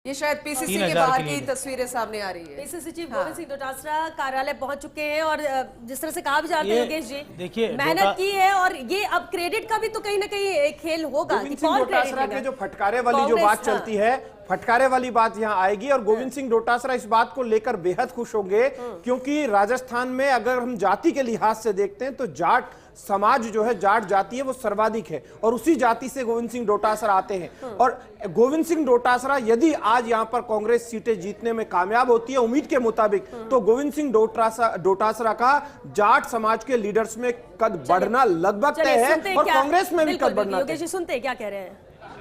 ये शायद पीसीसी के बाहर की तस्वीरें सामने आ रही है। पीसीसी चीफ गोविंद सिंह डोटासरा कार्यालय पहुंच चुके हैं और जिस तरह से कहा भी जाता है योगेश जी, देखिए मेहनत की है और ये अब क्रेडिट का भी तो कहीं ना कहीं एक खेल होगा। गोविंद सिंह डोटासरा के जो फटकारे वाली जो बात चलती है, फटकारे वाली बात यहाँ आएगी और गोविंद सिंह डोटासरा इस बात को लेकर बेहद खुश होंगे, क्योंकि राजस्थान में अगर हम जाति के लिहाज से देखते हैं तो जाट समाज जो है, जाट जाति है, वो सर्वाधिक है और उसी जाति से गोविंद सिंह डोटासरा आते हैं। और गोविंद सिंह डोटासरा यदि आज यहाँ पर कांग्रेस सीटें जीतने में कामयाब होती है उम्मीद के मुताबिक, तो गोविंद सिंह डोटासरा का जाट समाज के लीडर्स में कद बढ़ना लगभग तय है और कांग्रेस में भी कद बढ़ना। योगेश जी सुनते हैं क्या कह रहे हैं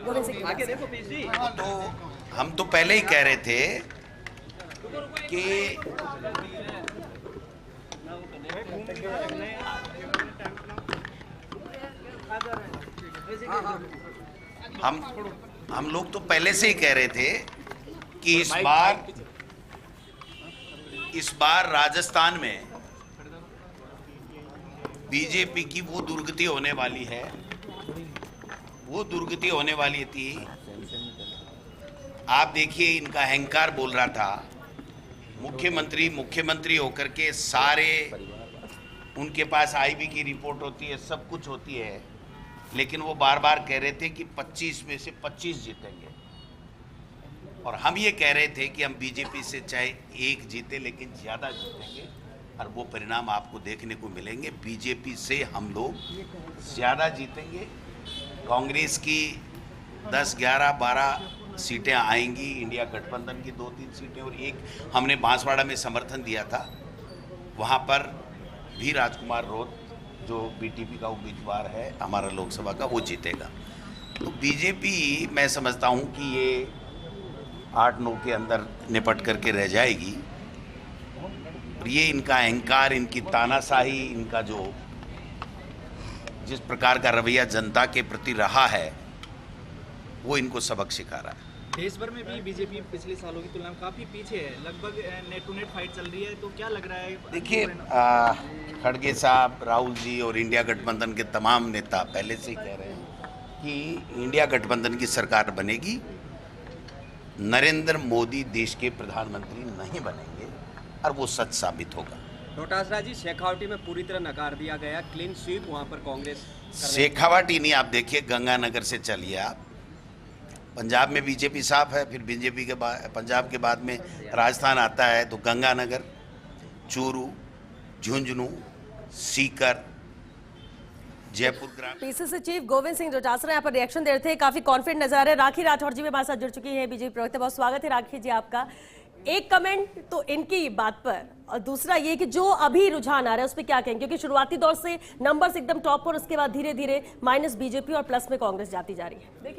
गोविंद सिंह? तो हम तो पहले ही कह रहे थे कि हम लोग तो पहले से ही कह रहे थे कि इस बार राजस्थान में बीजेपी की वो दुर्गति होने वाली है, वो दुर्गति होने वाली थी। आप देखिए, इनका अहंकार बोल रहा था, मुख्यमंत्री होकर के सारे उनके पास आईबी की रिपोर्ट होती है, सब कुछ होती है, लेकिन वो बार बार कह रहे थे कि 25 में से 25 जीतेंगे। और हम ये कह रहे थे कि हम बीजेपी से चाहे एक जीते लेकिन ज़्यादा जीतेंगे, और वो परिणाम आपको देखने को मिलेंगे। बीजेपी से हम लोग ज़्यादा जीतेंगे। कांग्रेस की 10, 11, 12 सीटें आएंगी, इंडिया गठबंधन की 2-3 सीटें, और एक हमने बांसवाड़ा में समर्थन दिया था, वहाँ पर भी राजकुमार रोत जो बीटीपी का उम्मीदवार है हमारा लोकसभा का, वो जीतेगा। तो बीजेपी मैं समझता हूँ कि ये 8-9 के अंदर निपट करके रह जाएगी। और ये इनका अहंकार, इनकी तानाशाही, इनका जो जिस प्रकार का रवैया जनता के प्रति रहा है, वो इनको सबक सिखा रहा है। देश भर में भी बीजेपी पिछले सालों की तुलना में काफी पीछे है, लगभग नेट टू नेट फाइट चल रही है, तो क्या लग रहा है? देखिए, खड़गे साहब, राहुल जी और इंडिया गठबंधन के तमाम नेता पहले से ही कह रहे हैं कि इंडिया गठबंधन की सरकार बनेगी, नरेंद्र मोदी देश के प्रधानमंत्री नहीं बनेंगे, और वो सच साबित होगा। डोटासरा जी, शेखावटी में पूरी तरह नकार दिया गया, क्लीन स्वीप वहाँ पर कांग्रेस। शेखावटी नहीं, आप देखिए गंगानगर से चलिए, आप पंजाब में बीजेपी साफ है, फिर बीजेपी के बाद पंजाब के बाद में राजस्थान आता है, तो गंगानगर, चूरू, झुंझुनू, सीकर, जयपुर ग्रामीण। पीसीसी चीफ गोविंद सिंह डोटासरा यहाँ पर रिएक्शन दे रहे थे, काफी कॉन्फिडेंट नजर आ रहे हैं। राखी राठौर जी भी हमारे साथ जुड़ चुकी है, बीजेपी प्रवक्ता। बहुत स्वागत है राखी जी आपका। एक कमेंट तो इनकी बात पर, और दूसरा ये कि जो अभी रुझान आ रहा है उस पर क्या कहेंगे, क्योंकि शुरुआती दौर से नंबर्स एकदम टॉप पर, उसके बाद धीरे धीरे माइनस बीजेपी और प्लस में कांग्रेस जाती जा रही है।